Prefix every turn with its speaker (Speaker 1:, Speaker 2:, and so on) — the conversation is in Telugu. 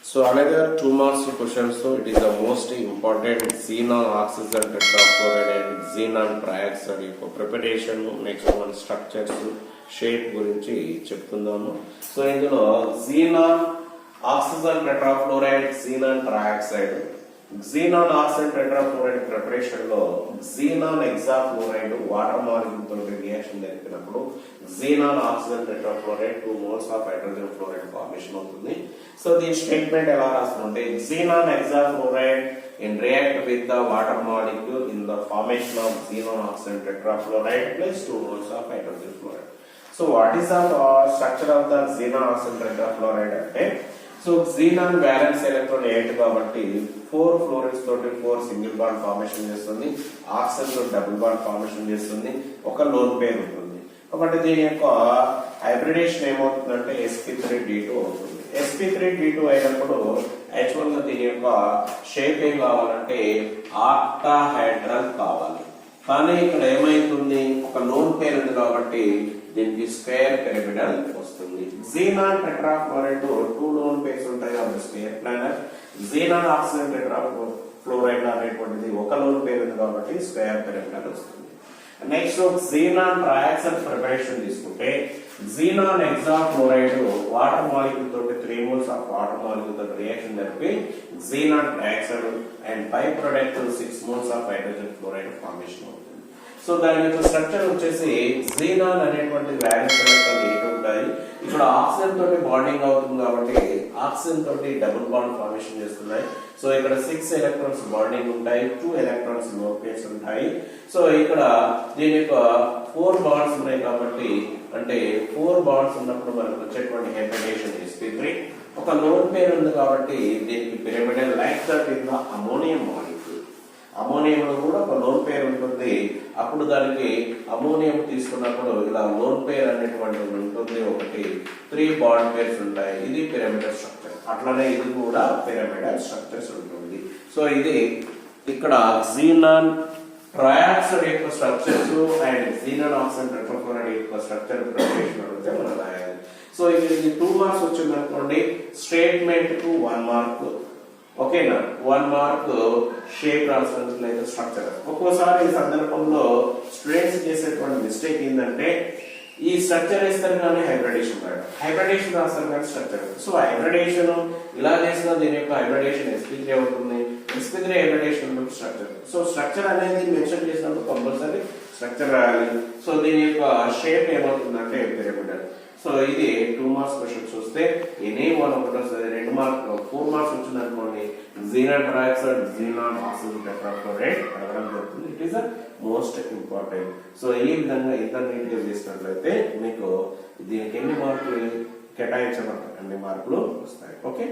Speaker 1: So another 2 marks question. So it is the most important xenon oxygen tetrafluoride and xenon trioxide for preparation. Next one structures shape గురించి చెప్తున్నాము. సో ఇందులో xenon oxygen tetrafluoride, xenon trioxide, xenon oxygen tetrafluoride preparation లో xenon hexafluoride వాటర్ మాలిక్యూల్ తో రియాక్షన్ జరిపినప్పుడు xenon oxygen tetrafluoride 2 moles of hydrogen fluoride formation అవుతుంది. సో దీని స్టేట్మెంట్ ఎలా రాస్తుంటే xenon hexafluoride in react with the water molecule in the formation of xenon oxygen tetrafluoride plus 2 moles of hydrogen fluoride. So what is the structure of the xenon oxygen tetrafluoride అంటే సో xenon valence electron 8 కాబట్టి 4 fluorides తోటి 4 సింగిల్ బాండ్ ఫార్మేషన్ చేస్తుంది, ఆక్సిజన్ తో డబుల్ బాండ్ ఫార్మేషన్ చేస్తుంది, ఒక లోన్ పేర్ ఉంటుంది. కాబట్టి దీని యొక్క హైబ్రిడేషన్ ఏమవుతుందంటే sp3d2 అవుతుంది. sp3d2 అయినప్పుడు యాక్చువల్ గా దీని యొక్క షేప్ ఏం కావాలంటే ఆక్టాహెడ్రల్ కావాలి. కానీ ఇక్కడ ఏమైతుంది, ఒక లోన్ పేర్ ఉంది కాబట్టి దీనికి స్క్వేర్ పిరమిడల్ వస్తుంది. xenon tetrafluoride 2 లోన్ పేర్స్ ఉంటాయి కాబట్టి square planar, xenon oxygen tetrafluoride అనేటువంటిది ఒక లోన్ పేర్ ఉంది కాబట్టి స్క్వేర్ పిరమిడల్ వస్తుంది. నెక్స్ట్ xenon trioxide ప్రిపరేషన్ తీసుకుంటే xenon hexafluoride వాటర్ మాలిక్యూల్ తోటి 3 moles ఆఫ్ వాటర్ మాలిక్యూల్ తోటి రియాక్షన్ జరిపి xenon trioxide and by product 6 moles of hydrogen fluoride formation అవుతుంది. సో దాని యొక్క స్ట్రక్చర్ వచ్చేసి xenon అనేటువంటి వాలెన్స్ ఎలక్ట్రాన్ 8 ఉంటాయి. ఇక్కడ ఆక్సిజన్ తోటి బాండింగ్ అవుతుంది కాబట్టి ఆక్సిజన్ తోటి డబుల్ బాండ్ ఫార్మేషన్ చేస్తున్నాయి. సో ఇక్కడ 6 ఎలక్ట్రాన్స్ బాండింగ్ ఉంటాయి, 2 ఎలక్ట్రాన్స్ లోన్ పేర్స్ ఉంటాయి. సో ఇక్కడ దీని యొక్క 4 బాండ్స్ ఉన్నాయి కాబట్టి అంటే 4 బాండ్స్ ఉన్నప్పుడు మనకు వచ్చేటువంటి హైబ్రిడేషన్ sp3. ఒక లోన్ పేర్ ఉంది కాబట్టి దీనికి pyramidal like that in the ammonium molecule. Ammonium కూడా ఒక లోన్ పేర్ ఉంటుంది. అప్పుడు దానికి అమోనియం తీసుకున్నప్పుడు ఇలా లోన్ పేర్ అనేటువంటి ఉంటుంది, ఒకటి 3 బాండ్ పేర్స్ ఉంటాయి. ఇది పిరమిడల్ స్ట్రక్చర్. అట్లనే ఇది కూడా పిరమిడల్ స్ట్రక్చర్స్ ఉంటుంది. సో ఇది ఇక్కడ xenon ట్రయాక్సైడ్ యొక్క structures and xenon oxygen tetrafluoride యొక్క స్ట్రక్చర్ ప్రిపరేషన్ అయితే మనం రాయాలి. సో ఇది 2 మార్క్స్ వచ్చింది అనుకోండి, స్టేట్మెంట్ కు 1 మార్క్, ఓకేనా, 1 మార్క్ షేప్ రాసుకోవచ్చు లేదా స్ట్రక్చర్. ఒక్కోసారి ఈ సందర్భంలో స్టూడెంట్స్ చేసేటువంటి మిస్టేక్ ఏంటంటే ఈ స్ట్రక్చర్ వేస్తారు కానీ హైబ్రిడేషన్ రాయడం, హైబ్రిడేషన్ రాస్తారు కానీ స్ట్రక్చర్. సో హైబ్రిడేషన్ ఇలా చేసిన దీని యొక్క హైబ్రిడేషన్ sp3 అవుతుంది, sp3 hybridisation structure. So structure అనేది మెన్షన్ చేసినప్పుడు కంపల్సరీ స్ట్రక్చర్ రాయాలి. సో దీని యొక్క షేప్ ఏమవుతుందంటే పిరమిడల్. సో ఇది 2 మార్క్స్ క్వశ్చన్ చూస్తే ఎనీ వన్ ఒకటి వస్తుంది. 2 మార్క్స్ 4 మార్క్స్ వచ్చింది అనుకోండి, xenon trioxide, xenon oxygen tetrafluoride అడగడం జరుగుతుంది. It is the most important. So ఈ విధంగా ఇంటర్నెట్ గా చేసినట్లయితే మీకు దీనికి ఎన్ని మార్కులు కేటాయించబడతాయి, అన్ని మార్కులు వస్తాయి. ఓకే.